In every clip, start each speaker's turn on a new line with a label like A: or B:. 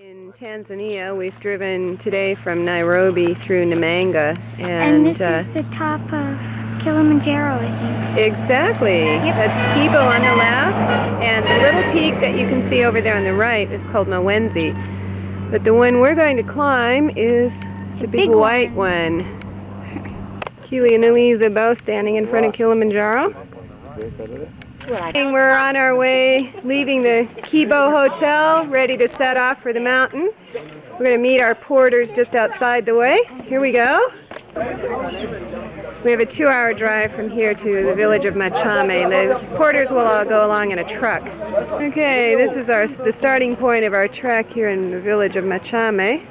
A: In Tanzania, we've driven today from Nairobi through Namanga,
B: and this is the top of Kilimanjaro, I think.
A: Exactly.
B: Yep.
A: That's Kibo on the left, and the little peak that you can see over there on the right is called Mawenzi. But the one we're going to climb is the big white one. Keely and Elisa both standing in front of Kilimanjaro. We're on our way, leaving the Kibo Hotel, ready to set off for the mountain. We're going to meet our porters just outside the way. Here we go. We have a 2-hour drive from here to the village of Machame. The porters will all go along in a truck. Okay, this is the starting point of our trek here in the village of Machame.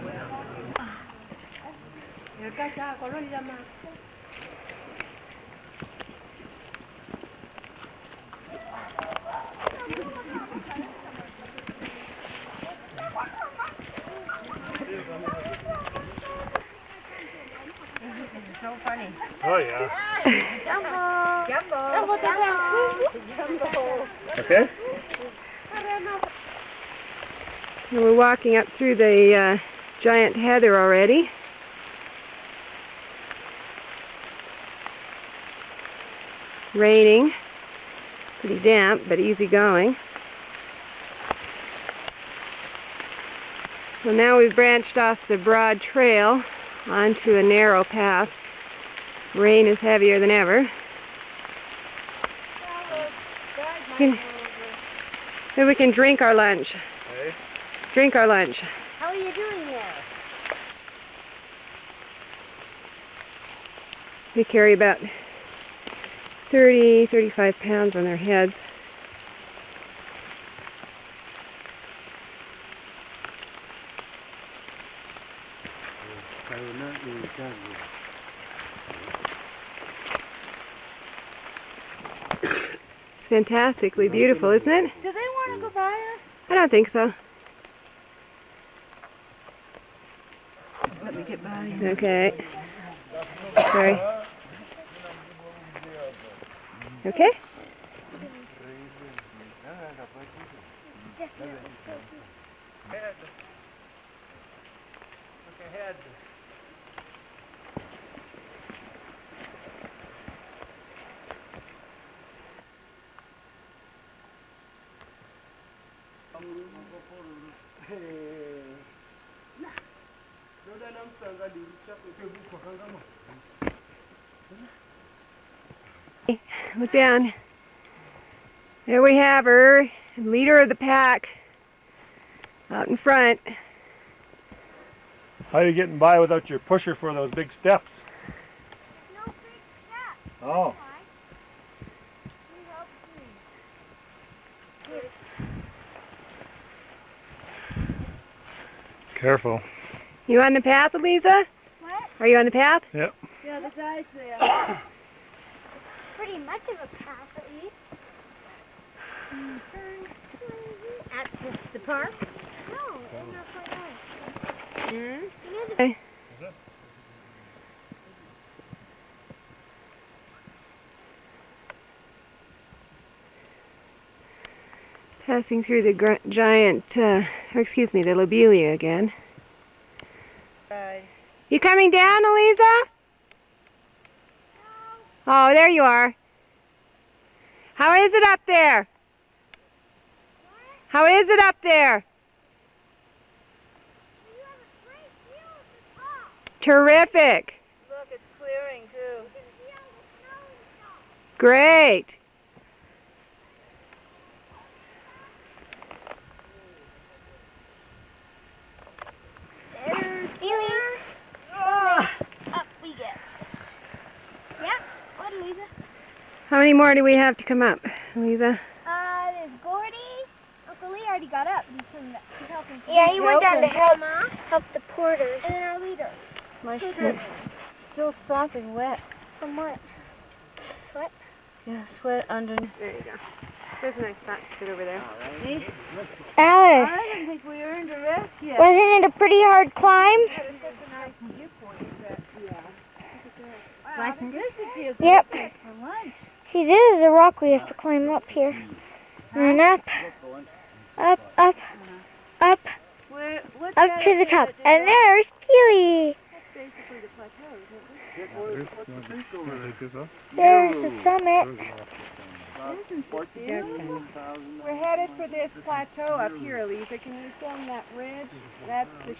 C: This is so funny.
D: Oh yeah.
C: Jumbo. Jumbo.
D: Okay.
A: We're walking up through the giant heather already. Raining. Pretty damp, but easy going. Well, now we've branched off the broad trail onto a narrow path. Rain is heavier than ever. Maybe we can drink our lunch.
D: Okay.
A: Drink our lunch.
C: How are you doing there?
A: They carry about 35 pounds on their heads. It's fantastically beautiful, isn't it?
C: Do they want to go by us?
A: I don't think so. Let me get by. Okay. Sorry. Okay? Look down. There we have her, leader of the pack, out in front.
D: How are you getting by without your pusher for those big steps?
B: No big steps.
D: Oh. Careful.
A: You on the path, Elisa?
B: What?
A: Are you on the path?
D: Yep.
C: Yeah, the guy's there.
B: Pretty much of a path, at least.
C: At the park?
B: No, not quite right.
A: Okay. Passing through the giant, the lobelia again.
C: Right.
A: You coming down, Elisa? Oh, there you are. How is it up there? How is it up there? Terrific.
C: Look, it's clearing too.
A: Great.
B: There's Keely. Up we get. Yep. What, Elisa?
A: How many more do we have to come up, Elisa?
B: There's Gordy. Uncle Lee already got up. He's helping. Yeah, he went down to help the porters. And then our leader.
C: My shirt's still sopping wet.
B: From what? Sweat?
C: Yeah, sweat underneath.
A: There you go. There's a nice spot to sit over there.
C: See?
B: Alice,
C: I don't think we earned a rest yet.
B: wasn't it a pretty hard climb?
C: It's such a nice viewpoint that, yeah. Wow, this would be a good
B: Yep.
C: place for lunch.
B: See, this is the rock we have to climb up here. And then up, up, up, up.
C: Where
B: up to the top. And there's Keely.
A: That's basically the plateau, isn't it?
D: What's the peak over there?
B: There's the summit.
A: We're headed for this plateau up here, Elisa. Can you film that ridge? That's the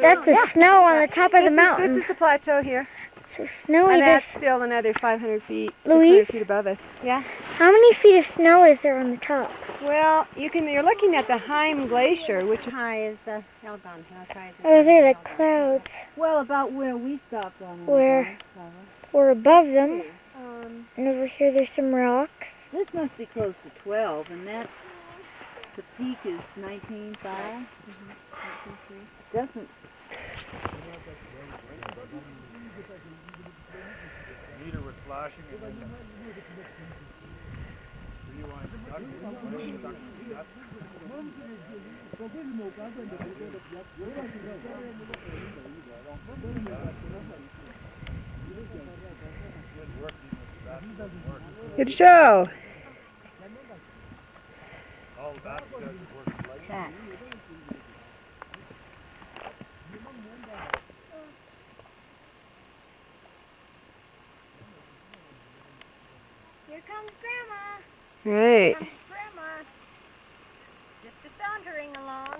B: That's the snow on the top of the mountain.
A: This is the plateau here.
B: So snowy.
A: And that's still another 500 feet, 600
B: Louise?
A: feet above us. Yeah.
B: How many feet of snow is there on the top?
A: Well, you're looking at the Heim Glacier, which
C: high is Elgon. How high is it?
B: Oh, they're the clouds.
C: Well, about where we stopped on.
B: Where we're above them. And over here there's some rocks.
C: This must be close to 12, and that's the peak is 19.5. Doesn't.
D: Meter was flashing and then
A: good show.
C: That's
B: Here comes Grandma.
A: Right.
B: Grandma. Just a sauntering along.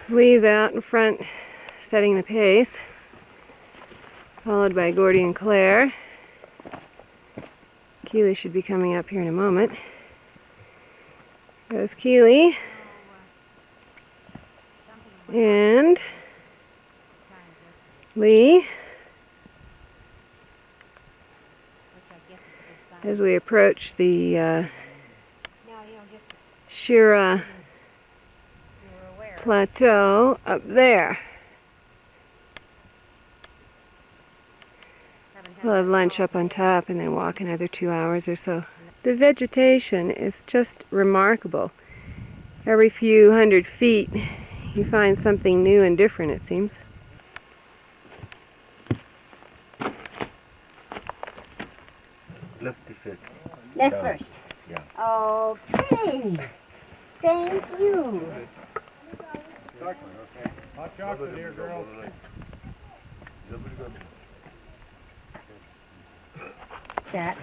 A: Lee's out in front setting the pace, followed by Gordy and Claire. Keely should be coming up here in a moment. There's Keely. And Lee. As we approach the Shira Plateau up there. We'll have lunch up on top and then walk another 2 hours or so. The vegetation is just remarkable. Every few hundred feet you find something new and different, it seems.
E: Left first.
C: left first.
E: Yeah.
C: Okay. Thank you.
D: hot chocolate here, girls.
C: That.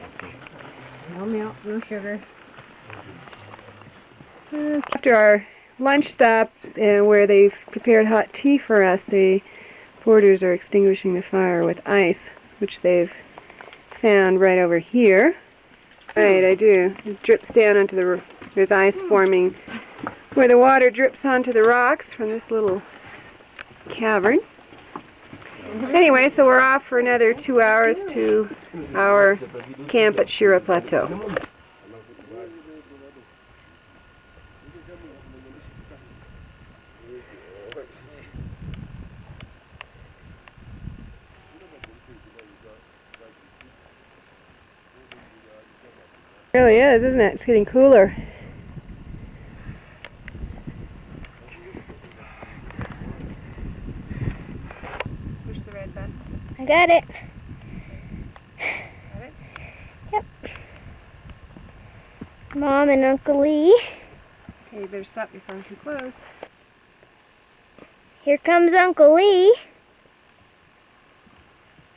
C: No milk, no sugar.
A: After our lunch stop, where they've prepared hot tea for us, the porters are extinguishing the fire with ice, which they've found right over here. Right, I do. It drips down onto the, there's ice forming where the water drips onto the rocks from this little cavern. Anyway, so we're off for another 2 hours to our camp at Shira Plateau. It really is, isn't it? It's getting cooler. Push the red button.
B: I got it.
A: Got it?
B: Yep. Mom and Uncle Lee.
A: Okay, you better stop before I'm too close.
B: Here comes Uncle Lee.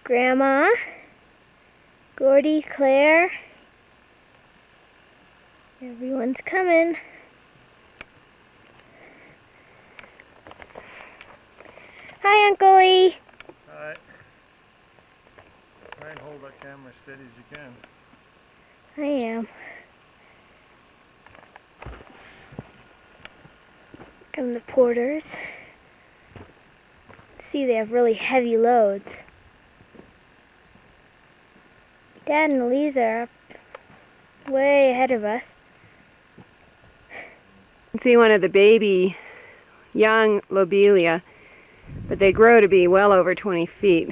B: Grandma. Gordy, Claire. Everyone's coming. Hi, Uncle Lee.
D: Alright. Try and hold that camera steady as you can.
B: I am. Come the porters. See, they have really heavy loads. Dad and Elisa are up way ahead of us.
A: You can see one of the baby young lobelia, but they grow to be well over 20 feet.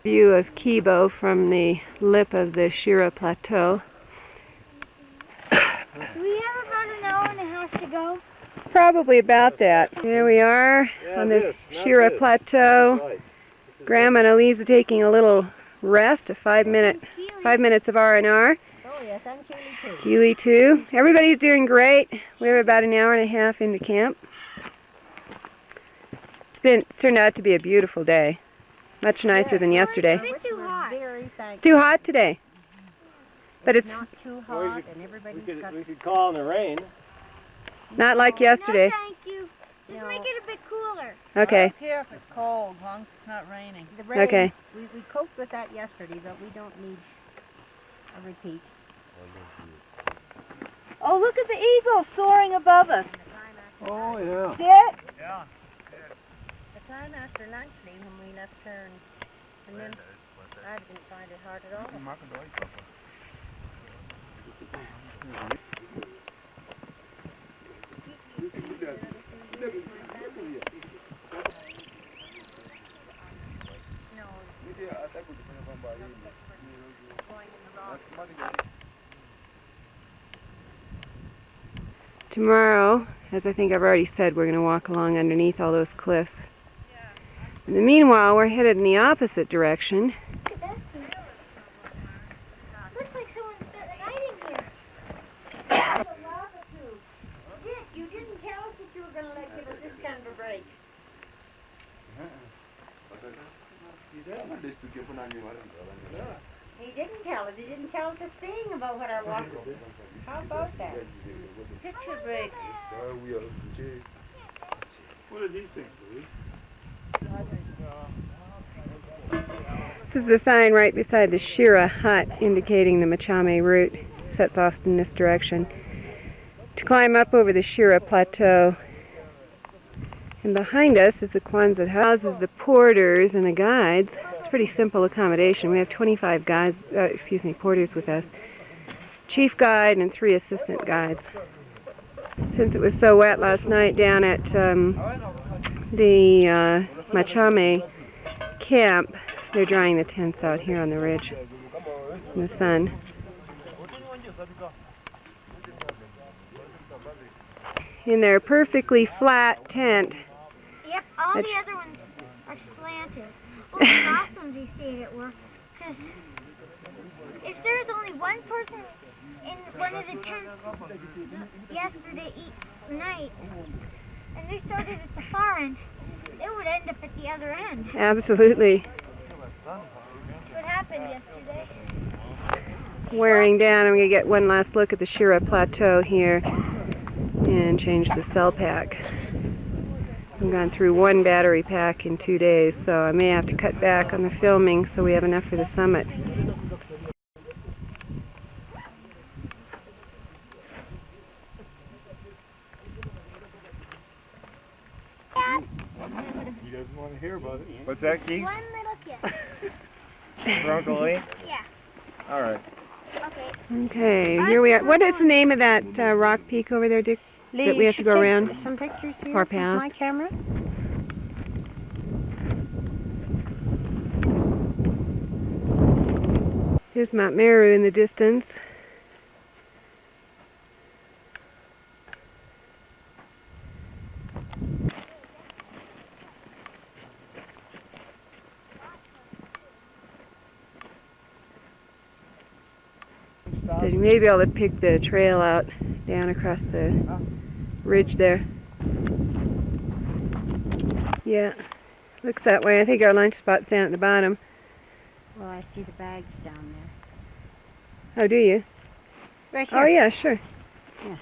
A: View of Kibo from the lip of the Shira Plateau.
B: Do we have about an hour and a half to go?
A: Probably about that. Here we are on the Shira Plateau. Grandma and Elisa taking a little rest, a 5 minutes of R&R.
C: Oh yes, I'm Keely too.
A: Keely too. Everybody's doing great. We're about an hour and a half into camp. It's turned out to be a beautiful day. Much nicer than yesterday.
B: It's too hot.
A: It's too hot today. But it's
C: Not too hot and everybody's got...
D: We could call in the rain.
A: not like yesterday.
B: No, thank you. Just make it a bit cooler.
C: I
A: Okay.
C: don't care if it's cold, as long as it's not raining. The rain,
A: Okay.
C: we coped with that yesterday, but we don't need a repeat. Oh, look at the eagle soaring above us.
D: Oh, yeah.
C: Dick?
D: Yeah.
C: The time after lunch leave when we left her and then I didn't find it hard at all.
A: Tomorrow, as I think I've already said, we're going to walk along underneath all those cliffs. In the meanwhile, we're headed in the opposite direction.
B: Look at that thing. Looks like someone spent the night in here.
C: It's a lava tube. Dick, you didn't tell us that you were going to give us this kind of a break. He didn't tell us. He didn't tell us a thing about what our walk was. How about that? Picture break.
D: What are these things, Louise?
A: This is the sign right beside the Shira hut indicating the Machame route. Sets off in this direction. To climb up over the Shira plateau. And behind us is the Kwanzaa house, houses the porters and the guides. It's pretty simple accommodation. We have 25 guides, porters with us. Chief guide and 3 assistant guides. Since it was so wet last night down at the Machame camp, they're drying the tents out here on the ridge in the sun. In their perfectly flat tent.
B: Yep, all the other ones are slanted. Well, the last ones we stayed at were, because if there was only one person in one of the tents yesterday night, and they started at the far end, it would end up at the other end.
A: Absolutely.
B: That's what happened yesterday.
A: Wearing down. I'm going to get one last look at the Shira Plateau here and change the cell pack. I've gone through 1 battery pack in 2 days, so I may have to cut back on the filming so we have enough for the summit.
D: He doesn't want to hear about it. What's that, Keith?
B: One little kiss.
D: For Uncle Lee?
B: Yeah.
D: All right.
B: Okay.
A: Okay, here we are. What is the name of that rock peak over there, Dick? That we have to go around?
C: Some pictures here
A: Or
C: with
A: past.
C: my camera.
A: Here's Mount Meru in the distance. So you may be able to pick the trail out down across the ridge there. Yeah, looks that way. I think our lunch spot's down at the bottom.
C: Well, I see the bags down there.
A: Oh, do you?
C: Right here.
A: Oh, yeah, sure.
C: Yeah.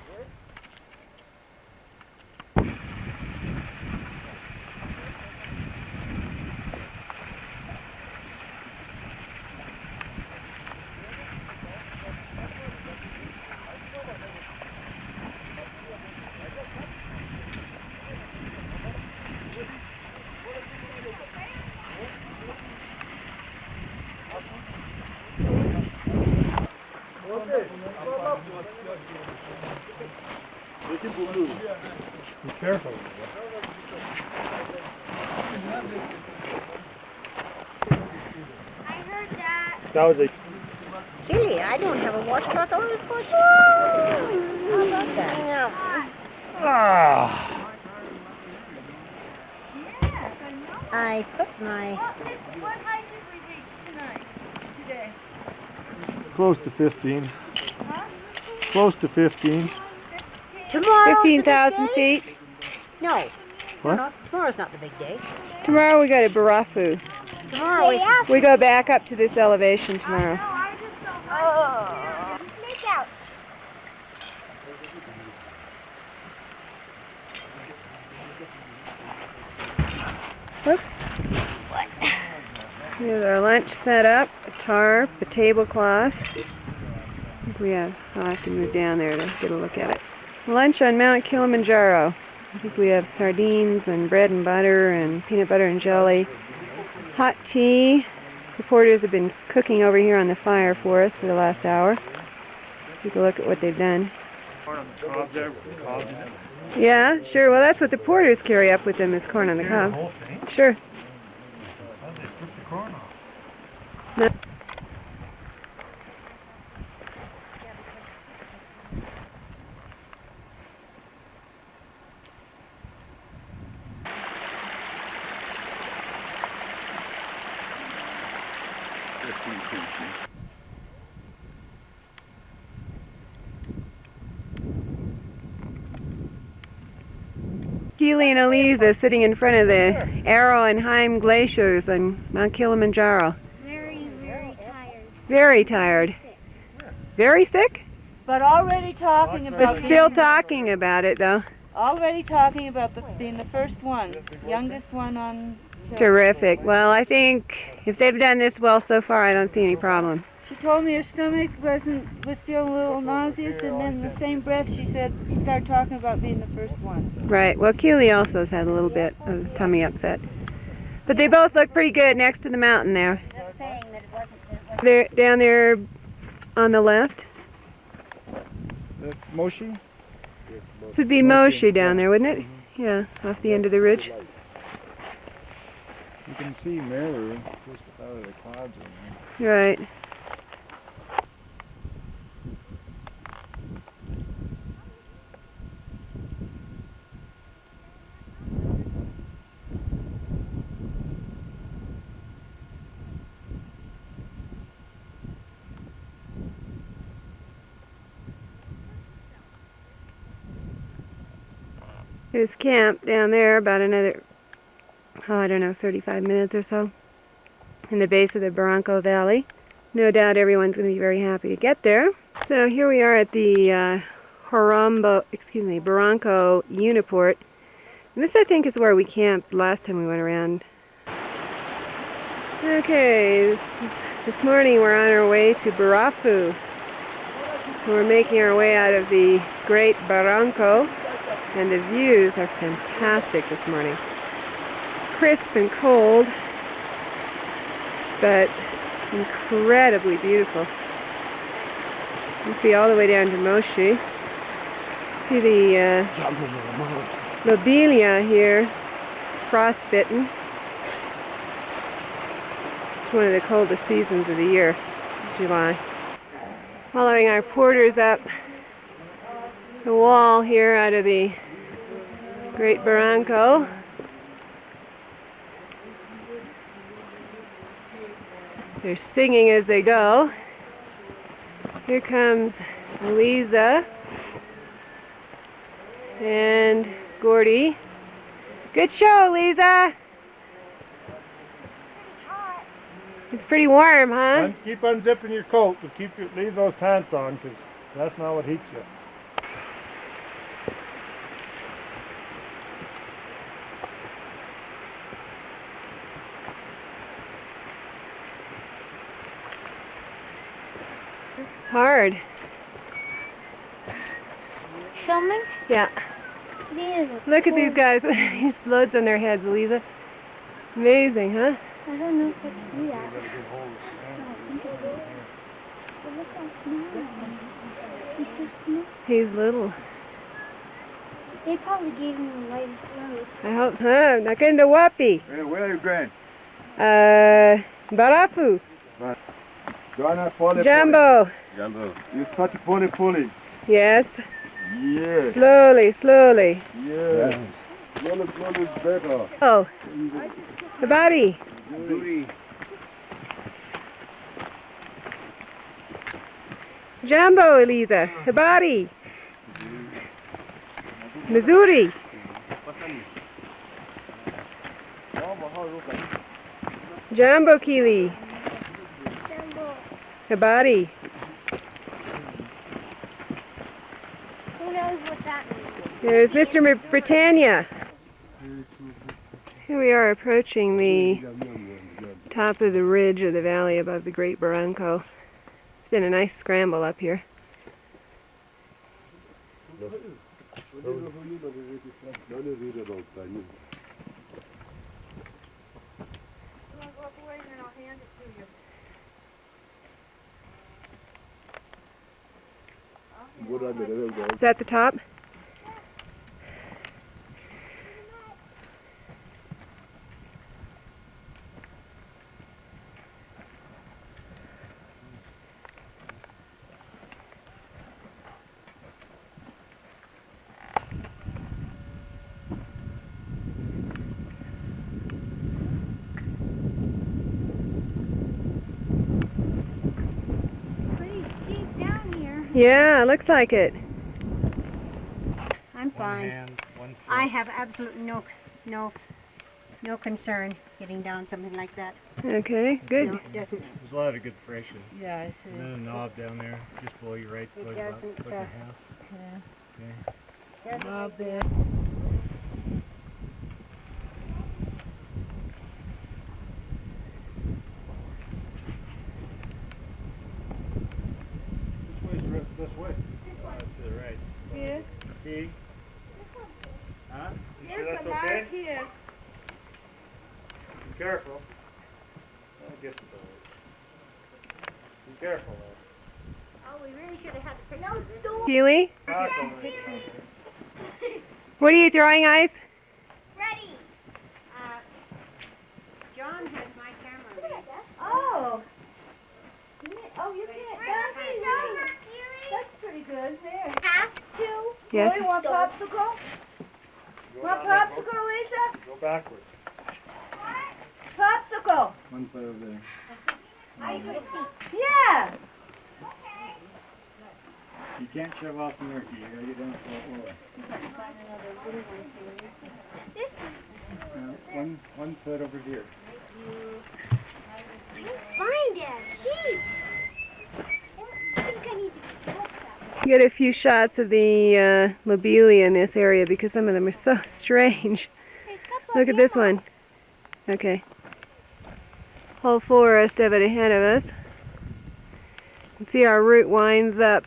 D: Be careful.
B: I heard that.
D: That was a...
C: Keely, I don't have a washcloth or a bush. How about that?
D: Ah!
C: I put my...
B: What height did we reach tonight?
D: Close to 15. Close to 15.
E: Tomorrow's
A: 15,000
E: the big day?
A: feet.
E: No.
D: What?
E: No, tomorrow's not the big day.
A: Tomorrow we go to Barafu.
E: Tomorrow is...
A: We go back up to this elevation tomorrow.
B: Oh. Make out.
A: Whoops. Here's our lunch set up, a tarp, a tablecloth. I think we have, I'll have to move down there to get a look at it. Lunch on Mount Kilimanjaro. I think we have sardines and bread and butter and peanut butter and jelly. Hot tea. The porters have been cooking over here on the fire for us for the last hour. Take a look at what they've done. Yeah, sure. Well, that's what the porters carry up with them is corn on the cob. Sure. No. Keely and Elisa sitting in front of the Arrow and Heim glaciers on Mount Kilimanjaro.
B: Very, very tired.
A: Very tired. Very sick?
C: But already talking about
A: But still talking about it though.
C: already talking about being the first one, youngest one on.
A: Terrific. Well, I think if they've done this well so far, I don't see any problem.
C: She told me her stomach was feeling a little nauseous, and then in the same breath she started talking about being the first one.
A: Right. Well, Keely also has had a little bit of tummy upset. But they both look pretty good next to the mountain there.
E: saying that it wasn't...
A: They're down there on the left.
D: Moshi?
A: This would be Moshi down there, wouldn't it? Yeah, off the end of the ridge.
D: You can see Meru just out of the clouds in there.
A: Right. There's camp down there, about another, I don't know, 35 minutes or so, in the base of the Barranco Valley. No doubt everyone's going to be very happy to get there. So here we are at the Barranco Uniport. And this, I think, is where we camped last time we went around. Okay, this morning we're on our way to Barafu. So we're making our way out of the Great Barranco. And the views are fantastic this morning. It's crisp and cold, but incredibly beautiful. You can see all the way down to Moshi. See the lobelia here, frostbitten. It's one of the coldest seasons of the year, July. Following our porters up the wall here out of the Great Barranco. They're singing as they go. Here comes Elisa and Gordy. Good show, Elisa. It's pretty warm, huh?
D: Keep unzipping your coat, but leave those pants on, because that's not what heats you.
A: It's hard.
B: Filming?
A: Yeah. Look at these guys with these loads on their heads, Elisa. Amazing, huh?
B: I don't know if I can do that. But look how small. He's so small.
A: He's little.
B: They probably gave him the lightest load.
A: I hope so. Not getting the whoopee.
F: Hey, where are you going?
A: Barafu.
F: Gonna pole
A: Jumbo.
F: Jumbo. You start pulling.
A: Yes.
F: Yes.
A: Slowly, slowly.
F: Yes. Slowly is better.
A: Oh. The body.
F: Zuri.
A: Jambo, Elisa. Habari. Missouri. Jambo, Kili. Habari.
B: Who knows what that means?
A: There's Mr. Britannia. Here we are approaching the top of the ridge of the valley above the Great Barranco. It's been a nice scramble up here. Is that the top?
B: Pretty steep down here.
A: Yeah, looks like it.
E: I'm fine. I have absolutely no concern getting down something like that.
A: Okay, good.
E: No, it doesn't.
D: There's a lot of good friction.
C: Yeah, I see.
D: And then a knob down there. Just below your right foot, about
E: doesn't,
D: foot and a half. Okay.
C: Not bad.
D: Which way's this way? To the right.
A: Here.
D: P. Huh? You sure
A: Here's
D: that's
A: the
D: okay?
A: mark here.
D: Be careful. I guess it's alright. Be careful though.
B: Oh, we really should have had the picture. No door.
A: Keely,
D: Back over there.
A: what are you throwing, Ice?
B: Ready.
E: John has my camera.
C: Oh! Oh, you can't. That's pretty good. There.
B: Have to.
A: Yes.
C: You want popsicle?
D: Go
C: Want
D: down there,
C: popsicle, Lisa?
D: Go backwards.
C: Popsicle!
F: One foot over there.
B: I want to see.
C: Yeah!
F: You can't shove off the murky. You gotta get down to the floor.
B: This is.
F: One foot over here.
B: Find it. Sheesh. I think I need to smoke that.
A: Get a few shots of the lobelia in this area because some of them are so strange.
B: There's a couple
A: Look
B: of
A: at this
B: yellow.
A: one. Okay. Whole forest of it ahead of us. You can see our route winds up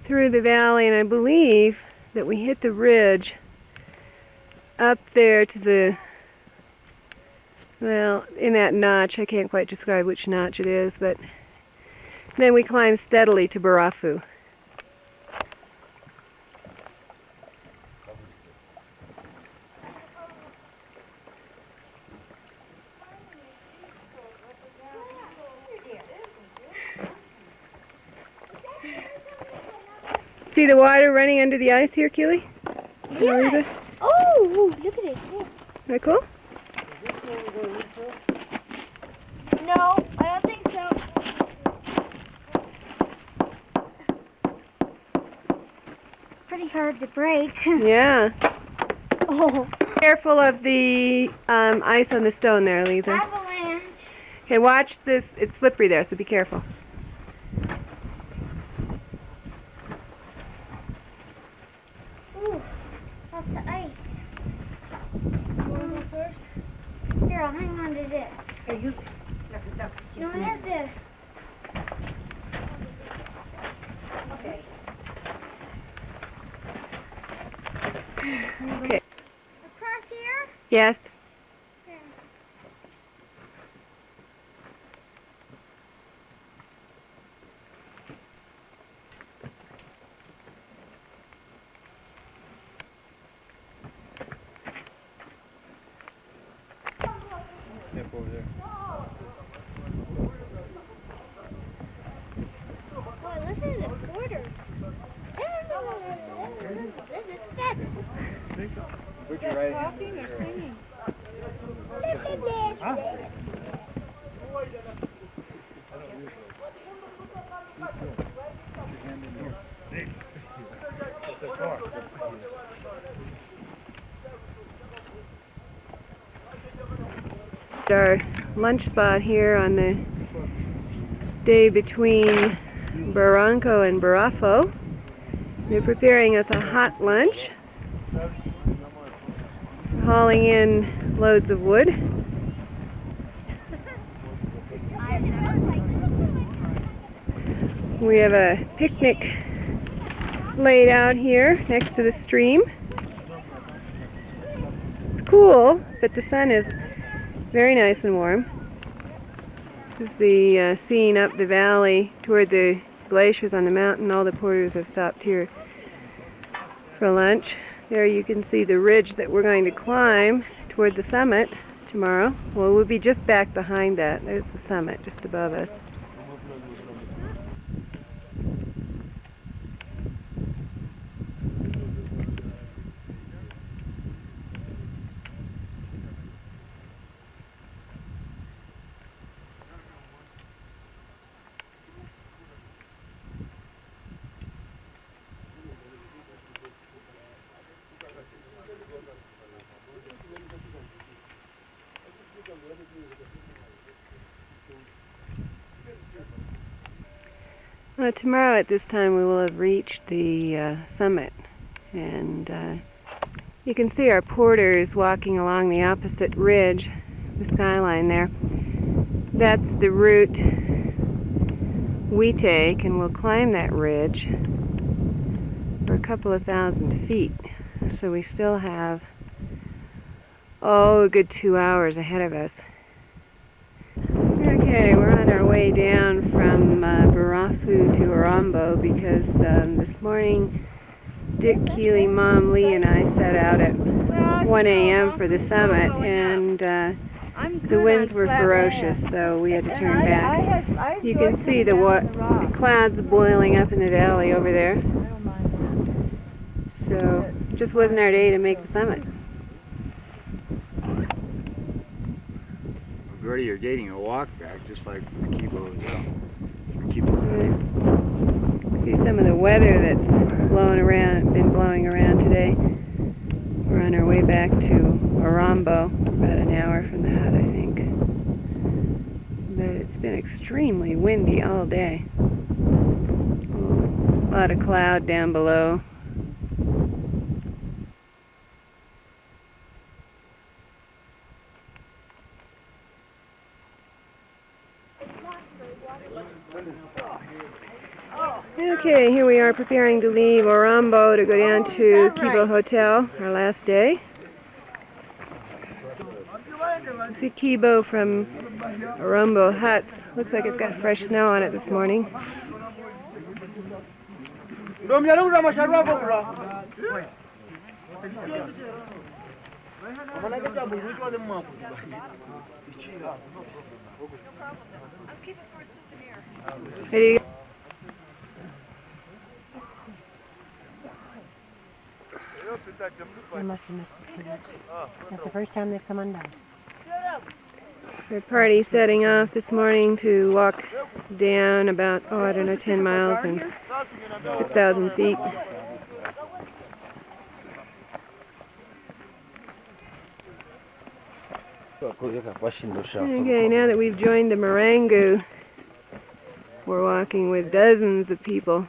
A: through the valley, and I believe that we hit the ridge up there to the, well, in that notch. I can't quite describe which notch it is, but then we climb steadily to Barafu. See the water running under the ice here, Keely?
B: Yeah.
A: Elisa?
B: Oh, look at it.
A: Isn't that cool?
B: No, I don't think so. Pretty hard to break.
A: Yeah.
B: Oh,
A: Careful of the ice on the stone there, Elisa.
B: avalanche.
A: Okay, watch this. It's slippery there, so be careful.
B: Ooh, lots of ice. You want to go first? Here, I'll hang on to this.
E: Here, you. Look.
B: No, I have to.
E: Okay.
A: Okay.
B: Across here?
A: Yes.
B: Here.
D: Step over there.
B: Boy, listen to the quarters.
D: Put your right hand.
C: Talking or singing?
D: Huh?
A: Our lunch spot here on the day between Barranco and Barafo. They're preparing us a hot lunch, hauling in loads of wood. We have a picnic laid out here next to the stream. It's cool, but the sun is very nice and warm. This is the scene up the valley toward the glaciers on the mountain. All the porters have stopped here for lunch. There you can see the ridge that we're going to climb toward the summit tomorrow. Well, we'll be just back behind that. There's the summit just above us. Tomorrow at this time we will have reached the summit, and you can see our porters walking along the opposite ridge, the skyline there. That's the route we take, and we'll climb that ridge for a couple of thousand feet. So we still have, a good 2 hours ahead of us. Okay, we're on our way down from Barafu to Orambo because this morning Dick, Keely, Mom, Lee, and I set out at 1 a.m. for the summit, and the winds were ferocious, so we had to turn back. You can see the clouds boiling up in the valley over there. So, just wasn't our day to make the summit.
F: Already you're dating a walk back, just like the Kibo as well.
A: Right. See some of the weather that's been blowing around today. We're on our way back to Orambo, about an hour from the hut, I think. But it's been extremely windy all day. A lot of cloud down below. Okay, here we are preparing to leave Orambo to go down to Kibo Hotel, our last day. You see Kibo from Orambo huts. Looks like it's got fresh snow on it this morning. Ready to go?
E: They must have missed the kids. That's the first time they've come undone.
A: Our party setting off this morning to walk down about, 10 miles and 6,000 feet. Okay, now that we've joined the Marangu, we're walking with dozens of people.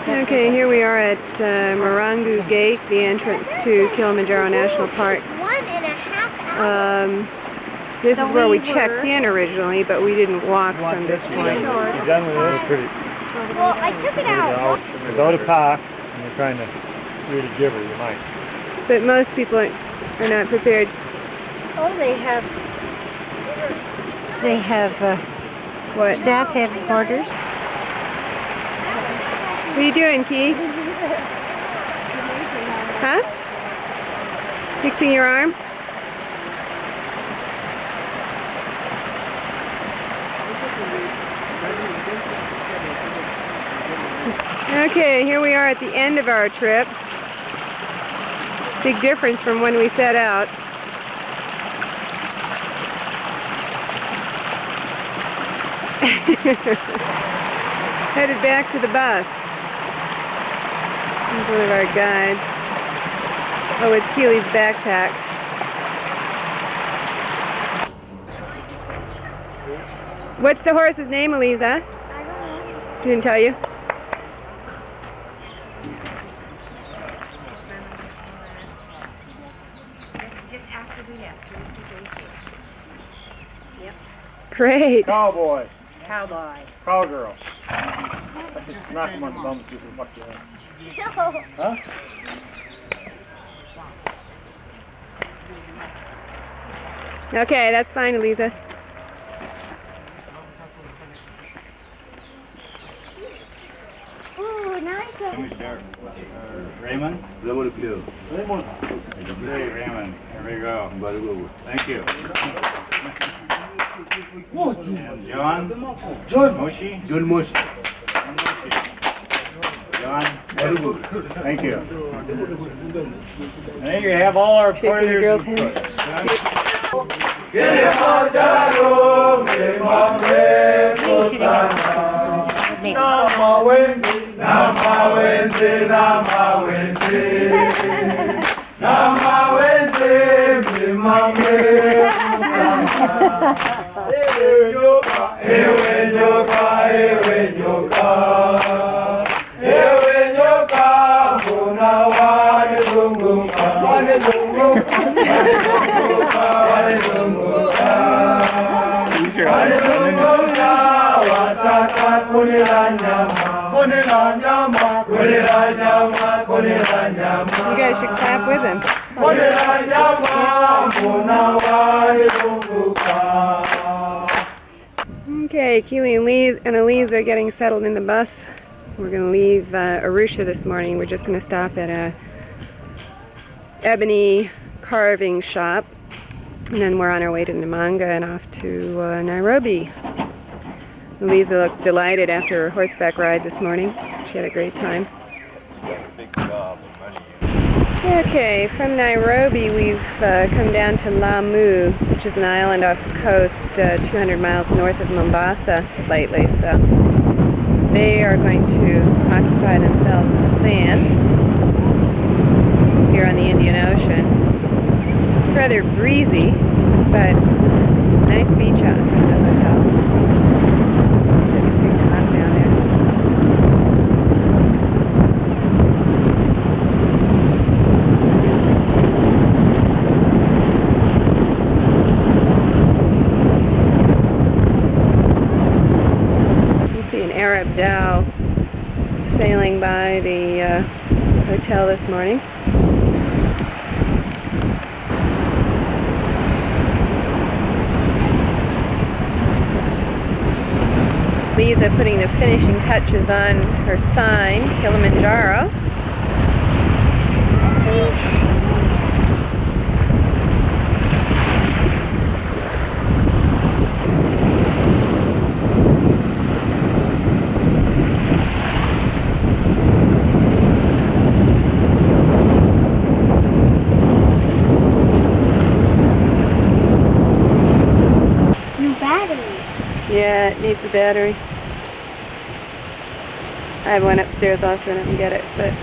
A: Okay, here we are at Marangu Gate, the entrance to Kilimanjaro National Park.
B: 1.5 hours.
A: This is where we checked in originally, but we didn't walk from this point.
D: You're done with this? Pretty.
B: Well, I took it out.
D: If you go to park and you're trying to read a gibber, you might.
A: But most people are not prepared.
E: Oh, they have
A: What?
E: staff headquarters.
A: What are you doing, Key? Huh? Fixing your arm? Okay, here we are at the end of our trip. Big difference from when we set out. Headed back to the bus. Here's one of our guides. Oh, it's Keely's backpack. What's the horse's name, Elisa?
B: I don't know.
A: Didn't tell you?
E: Just after we left.
A: Great.
D: Cowboy.
E: Cowboy.
D: Cowgirl. I should smack him on the bum and see if he'll buck you in.
B: No.
D: Huh?
A: Okay, that's fine, Elisa.
B: Ooh, nice.
F: Raymond?
D: Raymond.
F: Say Raymond. Here we go. Thank you. And John?
D: John.
F: Moshi?
D: John Moshi.
F: John? Thank you. I think you have all our
A: Shaking the
F: players.
A: girl's hands.
G: Kilimanjaro, mlima mrefu sana. Na mawenzi, na mawenzi, na mawenzi. Na mawenzi, mlima mrefu sana. Ewe nyoka, ewe nyoka, ewe nyoka. Ewe nyoka, mbona wanizunguka, wanizunguka, wanizunguka, wanizunguka. Wanizunguka, wataka kunila nyama, kunila nyama, kunila nyama, kunila nyama.
A: You guys should clap with him.
G: Kunila nyama, mbona wanizunguka.
A: Okay, Keely and Elisa are getting settled in the bus. We're going to leave Arusha this morning. We're just going to stop at a ebony carving shop. And then we're on our way to Namanga and off to Nairobi. Elisa looks delighted after her horseback ride this morning. She had a great time. Okay, from Nairobi we've come down to Lamu, which is an island off the coast 200 miles north of Mombasa lately. So they are going to occupy themselves in the sand here on the Indian Ocean. It's rather breezy, but nice beach out in front of the hotel. It's pretty hot down there. You see an Arab dhow sailing by the hotel this morning. Lisa putting the finishing touches on her sign, Kilimanjaro.
B: New battery.
A: Yeah, it needs a battery. I have one upstairs. I'll have to run up and get it, but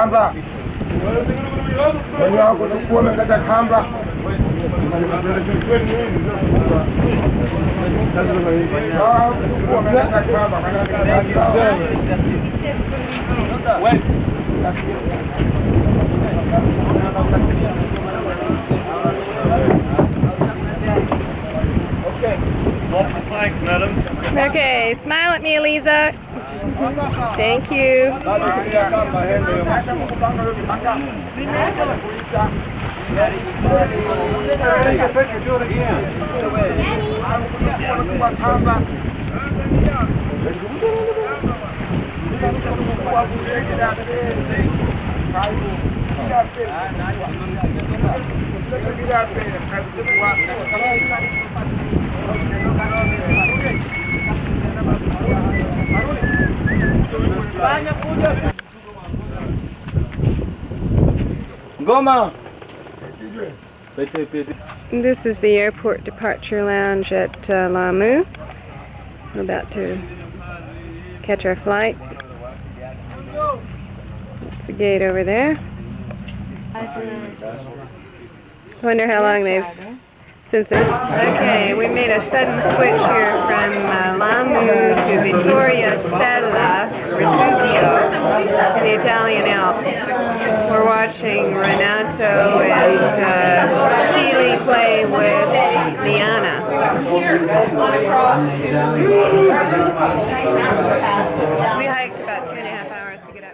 G: kamba. Wenye wako tukuwa mekata kamba. Tukuwa mekata kamba.
D: Thanks, madam.
A: Okay, smile at me, Elisa. Thank you.
D: Take a picture, do it again.
G: Ngoma.
A: This is the airport departure lounge at Lamu. We're about to catch our flight. That's the gate over there. Wonder how long they've since it's okay. We made a sudden switch here from Lamu to Vittoria Sella Refugio in the Italian Alps. We're watching Renato and Keely play with Liana. We hiked about 2.5 hours to get up.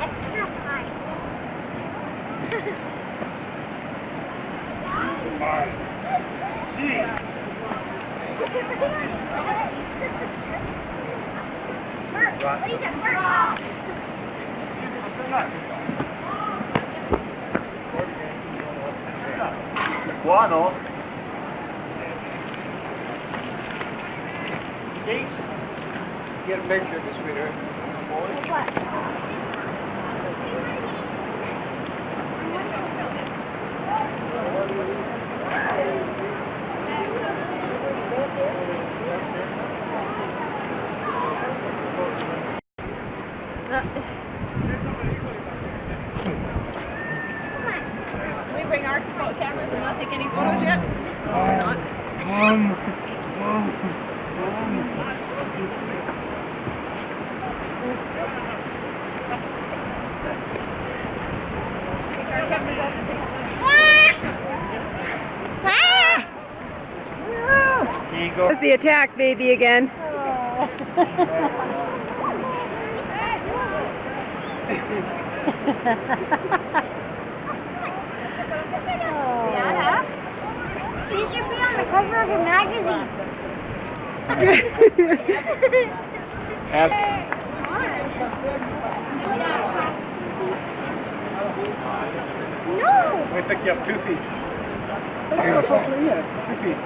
B: Extra pie. Bert, Lisa, Bert.
D: Guano. Gates. Get a picture of this, sweetheart.
H: We bring our cameras and not take any photos yet? Take our cameras out and take
A: It's the attack baby again.
B: She should be on the cover of a magazine. No!
D: We picked you up 2 feet. 2 feet.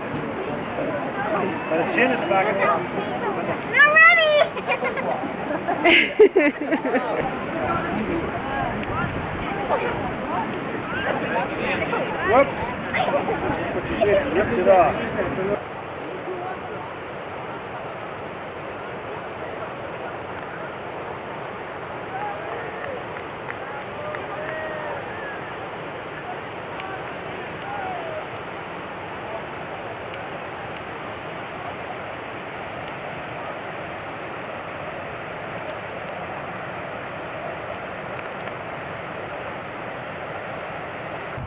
D: By the chin at the back of the
B: Not ready!
D: Whoops. What you did, you ripped it off.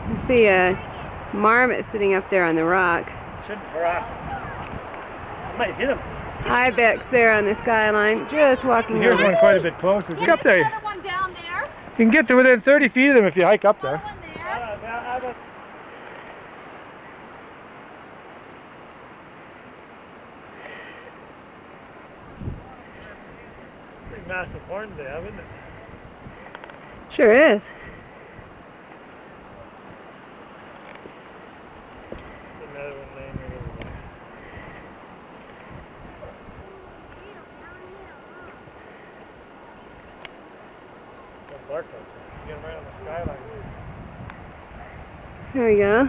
A: You see a marmot sitting up there on the rock.
D: Shouldn't harass him. I might hit him.
A: Ibex there on the skyline, just walking
D: Here's
A: over.
D: one quite a bit closer. Get up there.
H: another one down there.
D: You can get to within 30 feet of them if you hike up there.
H: One there.
D: Big massive horns they have, isn't it?
A: Sure is.
D: Another one laying right over there. Don't bark up there. Get him right on the skyline.
A: There we go.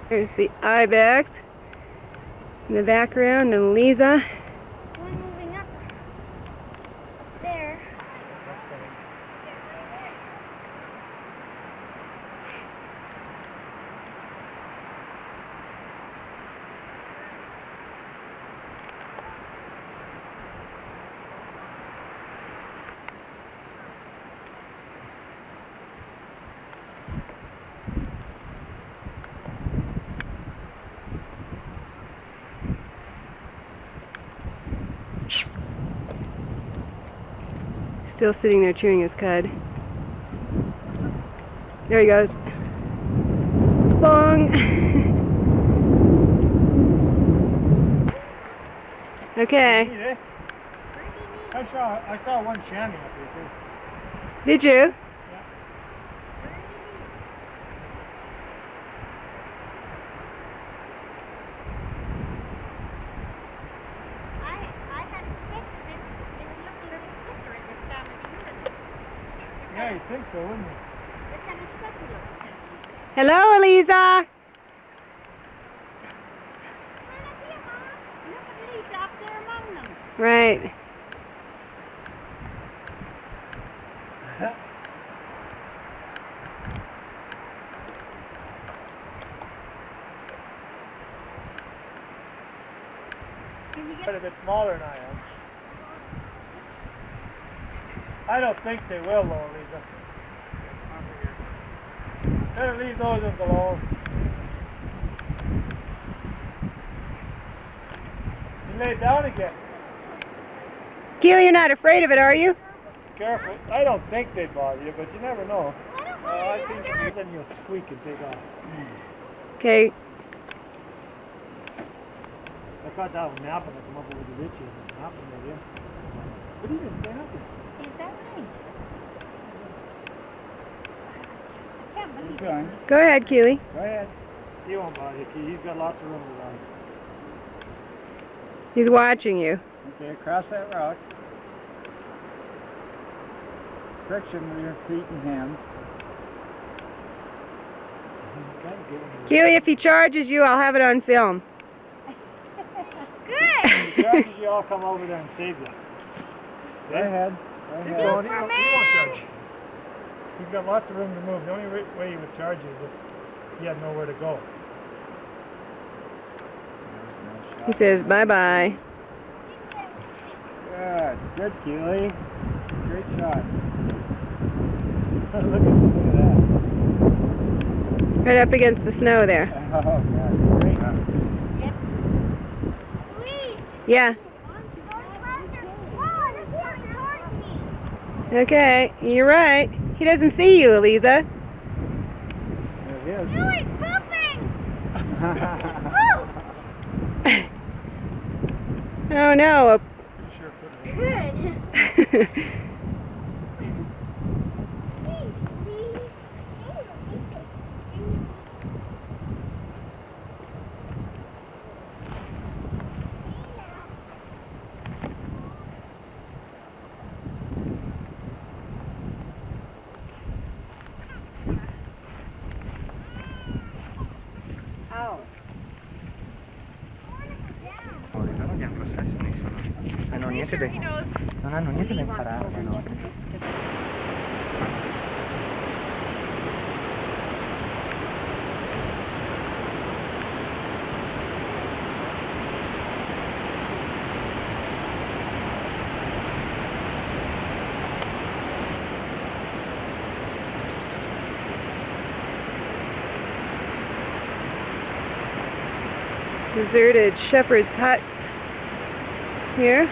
A: There's the ibex in the background, and Elisa.
B: One moving up there.
D: That's good.
A: Still sitting there chewing his cud. There he goes. Bong! Okay.
D: Neat, eh? I saw one chamois up here too.
A: Did you?
E: I had expected them. They would look a little slicker at this time of the year.
D: Yeah, you'd think so, wouldn't you?
E: They're kind of specular.
A: Hello, Elisa!
E: Look at Lisa up there among them.
A: Right.
D: Quite a bit smaller than I am. I don't think they will, though, Lisa. Better leave those ones alone. You lay down again.
A: Keely, you're not afraid of it, are you?
D: Careful. I don't think they'd bother you, but you never know.
B: I don't
D: I
B: want to
D: think
B: disturb.
D: then you'll squeak and take off.
A: Okay.
D: I thought that was napping to come up over the ridge and napping right here. But he didn't say nothing.
E: Is that right? I can't believe
F: Keep
E: it.
F: going.
A: Go ahead, Keely.
F: Go ahead.
D: He won't bother you, Key. He's got lots of room to run.
A: He's watching you.
F: Okay, across that rock. Friction with your feet and hands.
D: He's kind of getting
A: Keely, if he charges you, I'll have it on film.
D: If he charges you, I'll come over there and save you.
F: Go ahead. Go
D: He
F: ahead.
D: won't charge you. He's got lots of room to move. The only way he would charge you is if he had nowhere to go.
A: He says bye-bye.
F: Good. Good, Keely. Great shot.
D: Look at that.
A: Right up against the snow there.
F: Oh, God. Great.
B: Please.
A: Yeah.
B: Go closer. Whoa, that's coming towards me.
A: Okay, you're right. He doesn't see you, Elisa.
F: There it is.
B: No, it's bumping. Woo!
A: Oh no.
D: Pretty sure
B: Good.
I: Non hanno niente da imparare, no?
A: Deserted shepherd's huts here.